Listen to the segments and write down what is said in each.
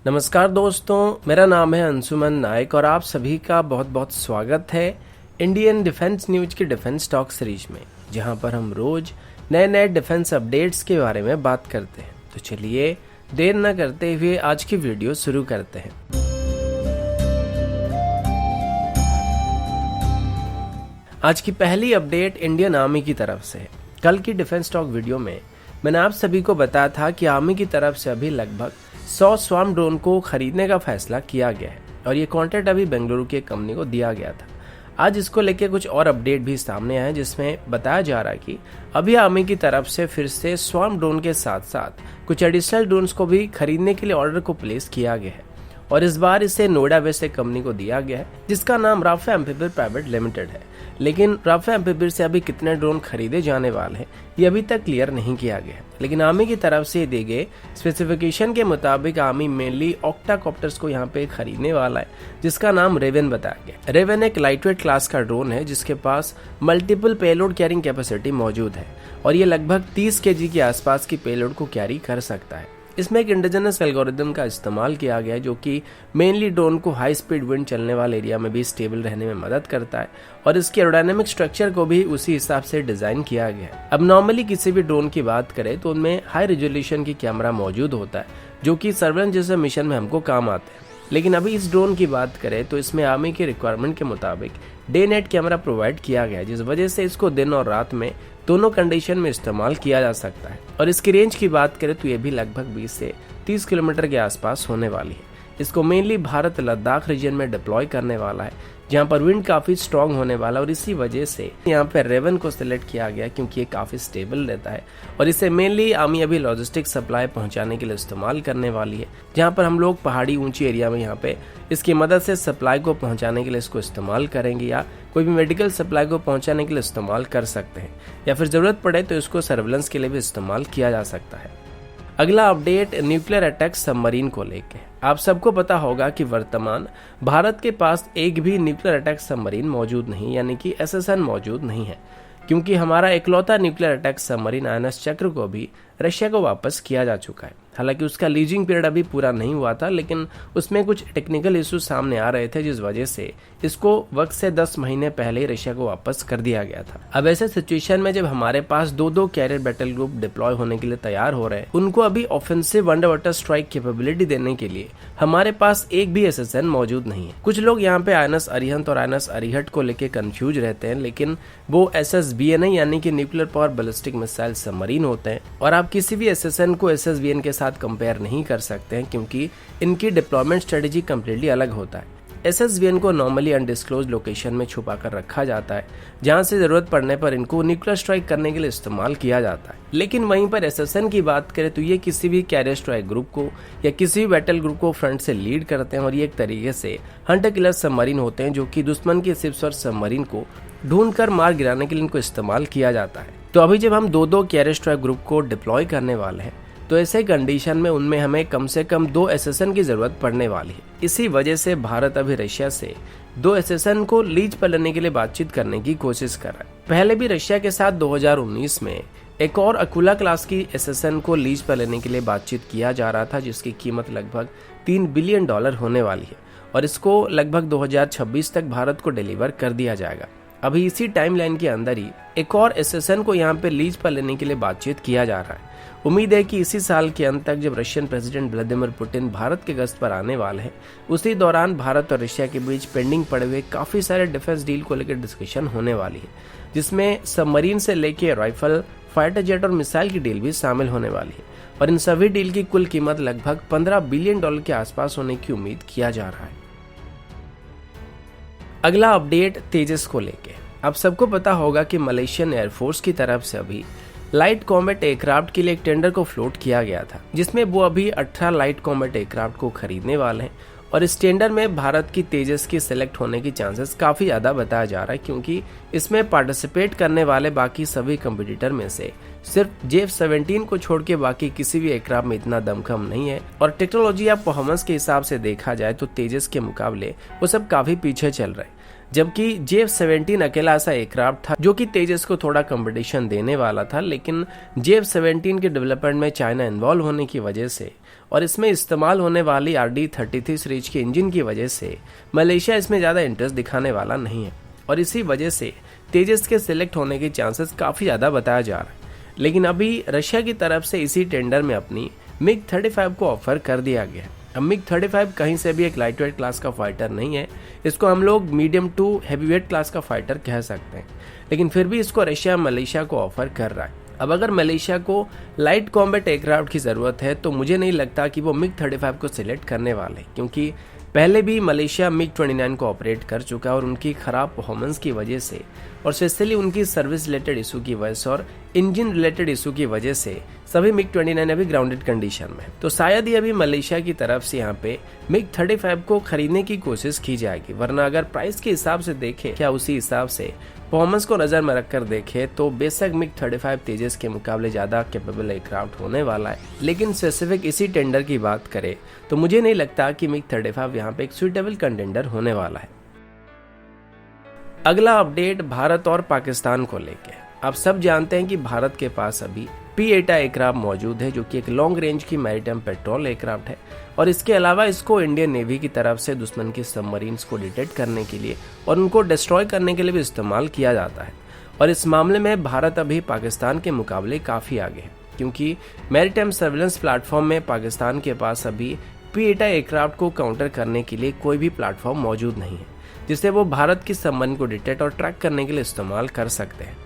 नमस्कार दोस्तों, मेरा नाम है अंशुमन नायक और आप सभी का बहुत बहुत स्वागत है इंडियन डिफेंस न्यूज की डिफेंस टॉक सीरीज में, जहां पर हम रोज नए नए डिफेंस अपडेट्स के बारे में बात करते हैं। तो चलिए देर न करते हुए आज की वीडियो शुरू करते हैं। आज की पहली अपडेट इंडियन आर्मी की तरफ से है। कल की डिफेंस टॉक वीडियो में मैंने आप सभी को बताया था कि आर्मी की तरफ से अभी लगभग 100 स्वार्म ड्रोन को खरीदने का फैसला किया गया है और ये कॉन्ट्रैक्ट अभी बेंगलुरु की कंपनी को दिया गया था। आज इसको लेकर कुछ और अपडेट भी सामने आए, जिसमें बताया जा रहा है कि अभी आर्मी की तरफ से फिर से स्वार्म ड्रोन के साथ साथ कुछ एडिशनल ड्रोन्स को भी खरीदने के लिए ऑर्डर को प्लेस किया गया है और इस बार इसे नोएडा बेस्ड एक कंपनी को दिया गया है जिसका नाम राफेल एम्फीबियर प्राइवेट लिमिटेड है। लेकिन राफेल एम्फीबियर से अभी कितने ड्रोन खरीदे जाने वाले हैं ये अभी तक क्लियर नहीं किया गया है। लेकिन आर्मी की तरफ से दिए गए स्पेसिफिकेशन के मुताबिक आर्मी मेनली ऑक्टाकॉप्टर्स को यहाँ पे खरीदने वाला है, जिसका नाम रेवन बताया गया। रेवन एक लाइटवेट क्लास का ड्रोन है जिसके पास मल्टीपल पेलोड कैरिंग कैपेसिटी मौजूद है और ये लगभग 30 kg के आसपास की पेलोड को कैरी कर सकता है। इसमें एक इंडिजिनस एल्गोरिदम का इस्तेमाल किया गया है जो कि मेनली ड्रोन को हाई स्पीड विंड चलने वाले एरिया में भी स्टेबल रहने में मदद करता है और इसके एरोडायनेमिक स्ट्रक्चर को भी उसी हिसाब से डिजाइन किया गया है। अब नॉर्मली किसी भी ड्रोन की बात करें तो उनमें हाई रेजोल्यूशन की कैमरा मौजूद होता है जो कि सर्वेलेंस जैसे मिशन में हमको काम आते हैं। लेकिन अभी इस ड्रोन की बात करें तो इसमें आर्मी की रिक्वायरमेंट के मुताबिक डे नाइट कैमरा प्रोवाइड किया गया है, जिस वजह से इसको दिन और रात में दोनों कंडीशन में इस्तेमाल किया जा सकता है। और इसकी रेंज की बात करें तो ये भी लगभग 20 से 30 किलोमीटर के आसपास होने वाली है। इसको मेनली भारत लद्दाख रीजन में डिप्लॉय करने वाला है जहां पर विंड काफी स्ट्रांग होने वाला है और इसी वजह से यहाँ पे रेवन को सिलेक्ट किया गया क्योंकि ये काफी स्टेबल रहता है और इसे मेनली आर्मी अभी लॉजिस्टिक सप्लाई पहुंचाने के लिए इस्तेमाल करने वाली है, जहां पर हम लोग पहाड़ी ऊंची एरिया में यहाँ पे इसकी मदद से सप्लाई को पहुंचाने के लिए इसको इस्तेमाल करेंगे या कोई भी मेडिकल सप्लाई को पहुंचाने के लिए इस्तेमाल कर सकते हैं या फिर जरूरत पड़े तो इसको सर्वेलेंस के लिए भी इस्तेमाल किया जा सकता है। अगला अपडेट न्यूक्लियर अटैक सबमरीन को लेके। आप सबको पता होगा कि वर्तमान भारत के पास एक भी न्यूक्लियर अटैक सबमरीन मौजूद नहीं, यानी कि एसएसएन मौजूद नहीं है, क्योंकि हमारा इकलौता न्यूक्लियर अटैक सबमरीन आईएनएस चक्र को भी रशिया को वापस किया जा चुका है। हालांकि उसका लीजिंग पीरियड अभी पूरा नहीं हुआ था, लेकिन उसमें कुछ टेक्निकल इश्यूज सामने आ रहे थे जिस वजह से इसको वक्त से 10 महीने पहले ही रशिया को वापस कर दिया गया था। अब ऐसे सिचुएशन में जब हमारे पास दो कैरियर बैटल ग्रुप डिप्लॉय होने के लिए तैयार हो रहे हैं, उनको अभी ऑफेंसिव अंडरवाटर स्ट्राइक कैपेबिलिटी देने के लिए हमारे पास एक भी एसएसएन मौजूद नहीं है। कुछ लोग यहाँ पे आईएनएस अरिहंत और आईएनएस अरिहट को लेकर कंफ्यूज रहते हैं, लेकिन वो SSBN यानी कि nuclear power ballistic missile submarine होते हैं और आप किसी भी एसएसएन को SSBN के साथ कंपेयर नहीं कर सकते हैं क्योंकि इनकी डिप्लॉयमेंट स्ट्रेटेजी कम्प्लीटली अलग होता है। SSBN को नॉर्मली अनडिस्क्लोज लोकेशन में छुपा कर रखा जाता है जहां से जरूरत पड़ने पर इनको न्यूक्लियर स्ट्राइक करने के लिए इस्तेमाल किया जाता है। लेकिन वहीं पर SSN की बात करें तो ये किसी भी कैरियर स्ट्राइक ग्रुप को या किसी भी बैटल ग्रुप को फ्रंट से लीड करते हैं और ये एक तरीके से हंटर किलर सबमरीन होते हैं जो कि दुश्मन के शिप्स और सबमरीन को ढूंढ कर मार गिराने के लिए इनको इस्तेमाल किया जाता है। तो अभी जब हम दो कैरियर स्ट्राइक ग्रुप को डिप्लॉय करने वाले हैं तो ऐसे कंडीशन में उनमें हमें कम से कम 2 एसएसएन की जरूरत पड़ने वाली है। इसी वजह से भारत अभी रशिया से 2 एसएसएन को लीज पर लेने के लिए बातचीत करने की कोशिश कर रहा है। पहले भी रशिया के साथ 2019 में एक और अकुला क्लास की एसएसएन को लीज पर लेने के लिए बातचीत किया जा रहा था जिसकी कीमत लगभग $3 बिलियन होने वाली है और इसको लगभग 2026 तक भारत को डिलीवर कर दिया जाएगा। अभी इसी टाइमलाइन के अंदर ही एक और एसएसएन को यहाँ पे लीज पर लेने के लिए बातचीत किया जा रहा है। उम्मीद है कि इसी साल के अंत तक जब Russian president Vladimir Putin Bharat के गश्त पर आने वाले हैं, उसी दौरान भारत और रशिया के बीच पेंडिंग पड़े हुए काफी सारे डिफेंस डील को लेकर डिस्कशन होने वाली है, जिसमें सबमरीन से लेके राइफल, फाइटर जेट और मिसाइल की डील भी शामिल होने वाली है और इन सभी डील की कुल कीमत लगभग $15 बिलियन के आसपास होने की उम्मीद किया जा रहा है। अगला अपडेट तेजस को लेके। आप सबको पता होगा कि मलेशियन एयरफोर्स की तरफ से अभी लाइट कॉम्बैट एयरक्राफ्ट के लिए एक टेंडर को फ्लोट किया गया था, जिसमें वो अभी 18 लाइट कॉम्बैट एयरक्राफ्ट को खरीदने वाले हैं और इस टेंडर में भारत की तेजस की सिलेक्ट होने की चांसेस काफी ज्यादा बताया जा रहा है क्योंकि इसमें पार्टिसिपेट करने वाले बाकी सभी कंपटीटर में से सिर्फ JF-17 को छोड़ के बाकी किसी भी एयरक्राफ्ट में इतना दमखम नहीं है और टेक्नोलॉजी या परफॉर्मेंस के हिसाब से देखा जाए तो तेजस के मुकाबले वो सब काफी पीछे चल रहे हैं। जबकि JF-17 अकेला ऐसा एयरक्राफ्ट था जो कि तेजस को थोड़ा कंपटीशन देने वाला था, लेकिन JF-17 के डेवलपमेंट में चाइना इन्वॉल्व होने की वजह से और इसमें इस्तेमाल होने वाली RD-33 सीरीज के इंजन की वजह से मलेशिया इसमें ज़्यादा इंटरेस्ट दिखाने वाला नहीं है और इसी वजह से तेजस के सिलेक्ट होने के चांसेस काफ़ी ज़्यादा बताया जा रहा है। लेकिन अभी रशिया की तरफ से इसी टेंडर में अपनी MiG-35 को ऑफर कर दिया गया है। अब MiG-35 कहीं से भी एक लाइट वेट क्लास का फाइटर नहीं है, इसको हम लोग मीडियम टू हैवीवेट क्लास का फाइटर कह सकते हैं, लेकिन फिर भी इसको रशिया मलेशिया को ऑफर कर रहा है। अब अगर मलेशिया को लाइट कॉम्बैट एयरक्राफ्ट की ज़रूरत है तो मुझे नहीं लगता कि वो MiG-35 को सिलेक्ट करने वाले, क्योंकि पहले भी मलेशिया MiG-29 को ऑपरेट कर चुका है और उनकी ख़राब परफॉर्मेंस की वजह से और स्पेशली उनकी सर्विस रिलेटेड इशू की वजह से और इंजन रिलेटेड इशू की वजह से सभी MiG-29 अभी ग्राउंडेड कंडीशन में। तो शायद ही अभी मलेशिया की तरफ से यहाँ पे MiG-35 को खरीदने की कोशिश की जाएगी, वरना अगर प्राइस के हिसाब से देखें, क्या उसी हिसाब से परफॉर्मेंस को नज़र में रखकर देखें तो बेशक MiG-35 तेजस के मुकाबले ज़्यादा कैपेबल एयरक्राफ्ट होने वाला है, लेकिन स्पेसिफिक इसी टेंडर की बात करें तो मुझे नहीं लगता कि MiG-35 यहाँ पे एक सुइटेबल कंटेंडर होने वाला है। अगला अपडेट भारत और पाकिस्तान को लेके। आप सब जानते हैं कि भारत के पास अभी P-8 एयरक्राफ्ट मौजूद है जो कि एक लॉन्ग रेंज की मैरीटाइम पेट्रोल एयरक्राफ्ट है और इसके अलावा इसको इंडियन नेवी की तरफ से दुश्मन के सबमरीन्स को डिटेक्ट करने के लिए और उनको डिस्ट्रॉय करने के लिए भी इस्तेमाल किया जाता है। और इस मामले में भारत अभी पाकिस्तान के मुकाबले काफ़ी आगे है, क्योंकि मैरीटाइम सर्विलेंस प्लेटफॉर्म में पाकिस्तान के पास अभी P-8 एयरक्राफ्ट को काउंटर करने के लिए कोई भी प्लेटफॉर्म मौजूद नहीं है जिसे वो भारत की सबमरीन को डिटेक्ट और ट्रैक करने के लिए इस्तेमाल कर सकते हैं।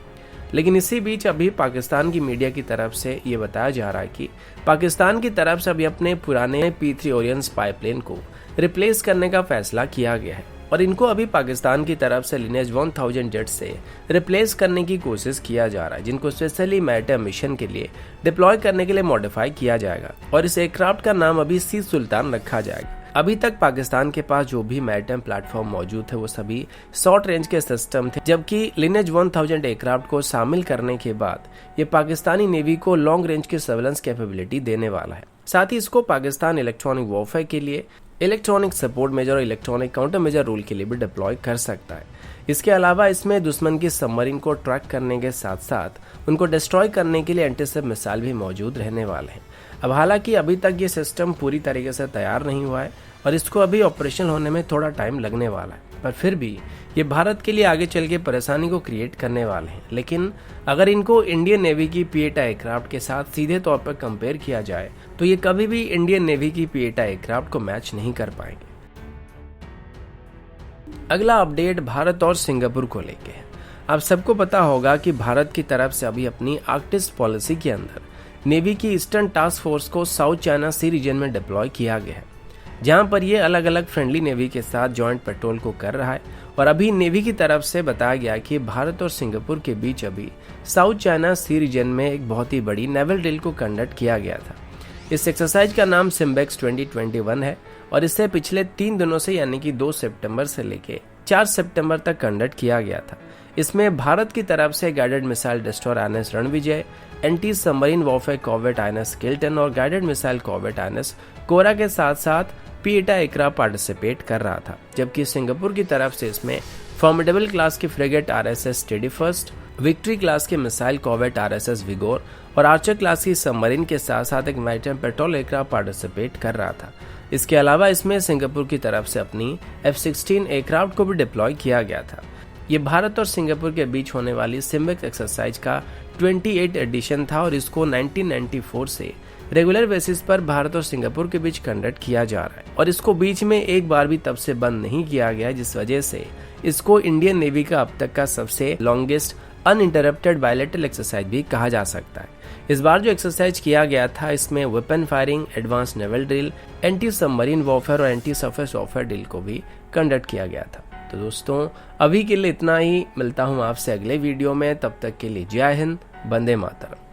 लेकिन इसी बीच अभी पाकिस्तान की मीडिया की तरफ से ये बताया जा रहा है कि पाकिस्तान की तरफ से अभी अपने पुराने P-3 ओरियन स्पाई प्लेन को रिप्लेस करने का फैसला किया गया है और इनको अभी पाकिस्तान की तरफ से लिनेज 1000 जेट से रिप्लेस करने की कोशिश किया जा रहा है, जिनको स्पेशली मैरीटाइम मिशन के लिए डिप्लॉय करने के लिए मॉडिफाई किया जाएगा और इस एयरक्राफ्ट का नाम अभी सी सुल्तान रखा जाएगा। अभी तक पाकिस्तान के पास जो भी मैरीटाइम प्लेटफॉर्म मौजूद है वो सभी शॉर्ट रेंज के सिस्टम थे, जबकि लिनेज 1000 एयरक्राफ्ट को शामिल करने के बाद ये पाकिस्तानी नेवी को लॉन्ग रेंज की सर्वेलेंस कैपेबिलिटी देने वाला है। साथ ही इसको पाकिस्तान इलेक्ट्रॉनिक वॉरफेयर के लिए, इलेक्ट्रॉनिक सपोर्ट मेजर और इलेक्ट्रॉनिक काउंटर मेजर रूल के लिए भी डिप्लॉय कर सकता है। इसके अलावा इसमें दुश्मन की सबमरीन को ट्रैक करने के साथ साथ उनको डिस्ट्रॉय करने के लिए एंटीसेप मिसाइल भी मौजूद रहने वाले हैं। अब हालांकि अभी तक ये सिस्टम पूरी तरीके से तैयार नहीं हुआ है और इसको अभी ऑपरेशन होने में थोड़ा टाइम लगने वाला है, पर फिर भी ये भारत के लिए आगे चल के परेशानी को क्रिएट करने वाले हैं। लेकिन अगर इनको इंडियन नेवी की P-8 एयरक्राफ्ट के साथ सीधे तौर पर कंपेयर किया जाए तो ये कभी भी इंडियन नेवी की P-8 एयरक्राफ्ट को मैच नहीं कर पाएंगे। अगला अपडेट भारत और सिंगापुर को लेके। आप सबको पता होगा कि भारत की तरफ से अभी अपनी आर्कटिक पॉलिसी के अंदर नेवी की ईस्टर्न टास्क फोर्स को साउथ चाइना सी रीजन में डिप्लॉय किया गया है, जहां पर ये अलग अलग फ्रेंडली नेवी के साथ जॉइंट पेट्रोल को कर रहा है। और अभी नेवी की तरफ से बताया गया कि भारत और सिंगापुर के बीच अभी साउथ चाइना सी रीजन में एक बहुत ही बड़ी नेवल ड्रिल को कंडक्ट किया गया था। इस एक्सरसाइज का नाम सिम्बेक्स 2021 है और इसे पिछले 3 दिनों से यानी कि 2 सितंबर से लेके 4 सितंबर तक कंडक्ट किया गया था। इसमें भारत की तरफ से guided missile destroyer INS Ranvijay, anti submarine warfare corvette INS Kiltan और गाइडेड मिसाइल कॉर्वेट INS कोरा के साथ साथ P-8 एयरक्राफ्ट पार्टिसिपेट कर रहा था, जबकि सिंगापुर की तरफ से इसमें फॉर्मिडेबल क्लास की frigate RSS steady first, victory class के मिसाइल कॉर्वेट RSS विगोर और आर्चर क्लास की सबमरीन के साथ साथ एक मैरीटाइम पेट्रोल एयरक्राफ्ट पार्टिसिपेट कर रहा था। इसके अलावा इसमें सिंगापुर की तरफ से अपनी F-16 एयरक्राफ्ट को भी डिप्लॉय किया गया था। ये भारत और सिंगापुर के बीच होने वाली सिम्बेक्स एक्सरसाइज का 28 एडिशन था और इसको 1994 से रेगुलर बेसिस पर भारत और सिंगापुर के बीच कंडक्ट किया जा रहा है और इसको बीच में एक बार भी तब से बंद नहीं किया गया, जिस वजह से इसको इंडियन नेवी का अब तक का सबसे लॉन्गेस्ट अनइंटरप्टेड बायलैटरल एक्सरसाइज भी कहा जा सकता है। इस बार जो एक्सरसाइज किया गया था इसमें weapon firing, advance naval drill, anti submarine warfare और एंटी सरफेस वॉरफेयर ड्रिल को भी कंडक्ट किया गया था। तो दोस्तों अभी के लिए इतना ही, मिलता हूँ आपसे अगले वीडियो में, तब तक के लिए जय हिंद, वंदे मातरम।